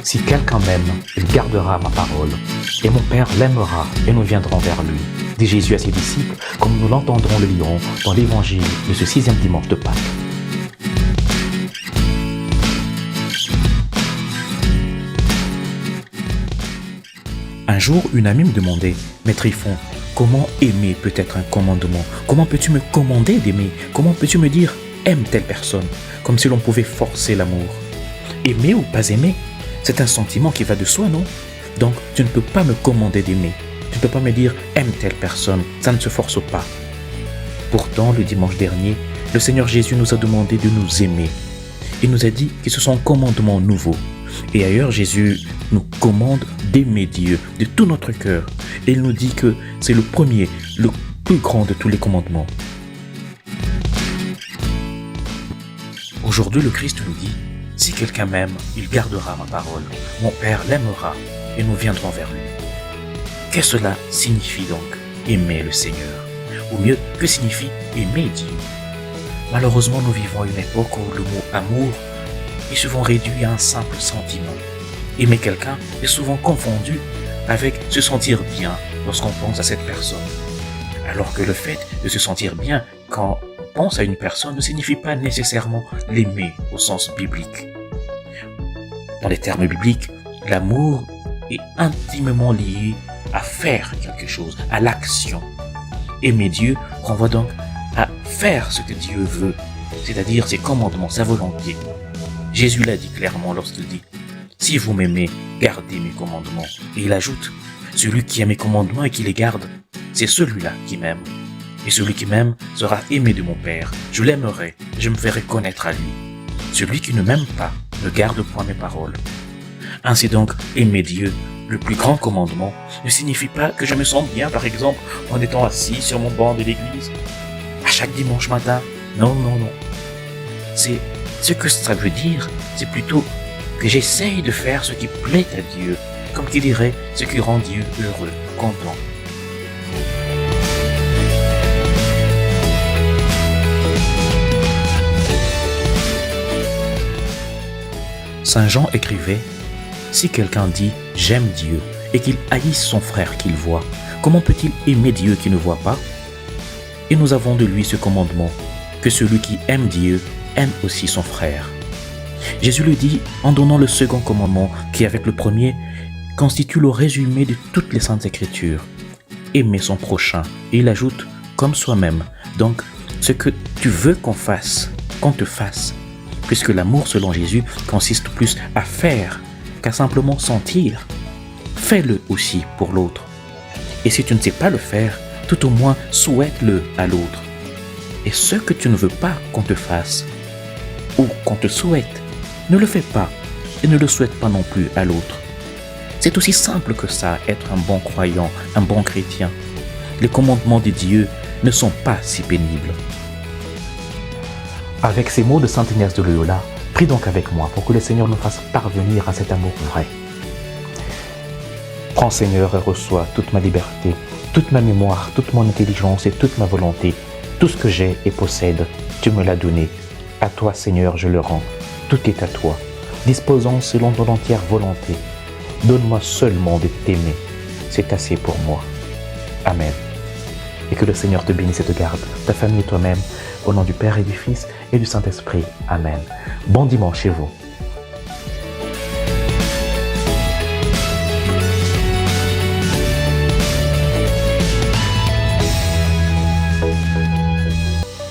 Si quelqu'un m'aime, il gardera ma parole. Et mon Père l'aimera et nous viendrons vers lui, dit Jésus à ses disciples, comme nous l'entendrons le lire dans l'évangile de ce 6e dimanche de Pâques. Un jour, une amie me demandait, « Mais Tryphon, comment aimer peut être un commandement? Comment peux-tu me commander d'aimer? Comment peux-tu me dire, aime telle personne? » Comme si l'on pouvait forcer l'amour. Aimer ou pas aimer, c'est un sentiment qui va de soi, non? Donc, tu ne peux pas me commander d'aimer. Tu ne peux pas me dire, aime telle personne. Ça ne se force pas. Pourtant, le dimanche dernier, le Seigneur Jésus nous a demandé de nous aimer. Il nous a dit que ce sont un commandement nouveau. Et ailleurs, Jésus nous commande d'aimer Dieu de tout notre cœur. Et il nous dit que c'est le premier, le plus grand de tous les commandements. Aujourd'hui, le Christ nous dit, « Si quelqu'un m'aime, il gardera ma parole. Mon Père l'aimera et nous viendrons vers lui. » Qu'est-ce que cela signifie donc, aimer le Seigneur? Ou mieux, que signifie aimer Dieu? Malheureusement, nous vivons une époque où le mot amour est souvent réduit à un simple sentiment. Aimer quelqu'un est souvent confondu avec se sentir bien lorsqu'on pense à cette personne. Alors que le fait de se sentir bien quand on pense à une personne ne signifie pas nécessairement l'aimer au sens biblique. Dans les termes bibliques, l'amour est intimement lié à faire quelque chose, à l'action. Aimer Dieu renvoie donc à faire ce que Dieu veut, c'est-à-dire ses commandements, sa volonté. Jésus l'a dit clairement lorsqu'il dit « Si vous m'aimez, gardez mes commandements ». Et il ajoute « Celui qui a mes commandements et qui les garde, c'est celui-là qui m'aime. Et celui qui m'aime sera aimé de mon Père. Je l'aimerai, je me ferai connaître à lui. Celui qui ne m'aime pas ne garde point mes paroles. » Ainsi donc, aimer Dieu, le plus grand commandement, ne signifie pas que je me sens bien, par exemple, en étant assis sur mon banc de l'église, à chaque dimanche matin. Non, non, non. Ce que ça veut dire, c'est plutôt que j'essaye de faire ce qui plaît à Dieu, comme qui dirait ce qui rend Dieu heureux, content. Saint Jean écrivait « Si quelqu'un dit « j'aime Dieu » et qu'il haïsse son frère qu'il voit, comment peut-il aimer Dieu qui ne voit pas? Et nous avons de lui ce commandement, que celui qui aime Dieu aime aussi son frère. Jésus le dit en donnant le second commandement qui, avec le premier, constitue le résumé de toutes les saintes écritures. Aimer son prochain. Et il ajoute comme soi-même. Donc, ce que tu veux qu'on fasse, qu'on te fasse. Puisque l'amour selon Jésus consiste plus à faire qu'à simplement sentir. Fais-le aussi pour l'autre. Et si tu ne sais pas le faire, tout au moins souhaite-le à l'autre. Et ce que tu ne veux pas qu'on te fasse, ou qu'on te souhaite, ne le fais pas et ne le souhaite pas non plus à l'autre. C'est aussi simple que ça, être un bon croyant, un bon chrétien. Les commandements de Dieu ne sont pas si pénibles. Avec ces mots de Sainte Inès de Loyola, prie donc avec moi pour que le Seigneur nous fasse parvenir à cet amour vrai. Prends Seigneur et reçois toute ma liberté, toute ma mémoire, toute mon intelligence et toute ma volonté. Tout ce que j'ai et possède, tu me l'as donné. À toi Seigneur je le rends. Tout est à toi. Disposons selon ton entière volonté. Donne-moi seulement de t'aimer. C'est assez pour moi. Amen. Et que le Seigneur te bénisse et te garde, ta famille et toi-même, au nom du Père et du Fils et du Saint-Esprit. Amen. Bon dimanche chez vous.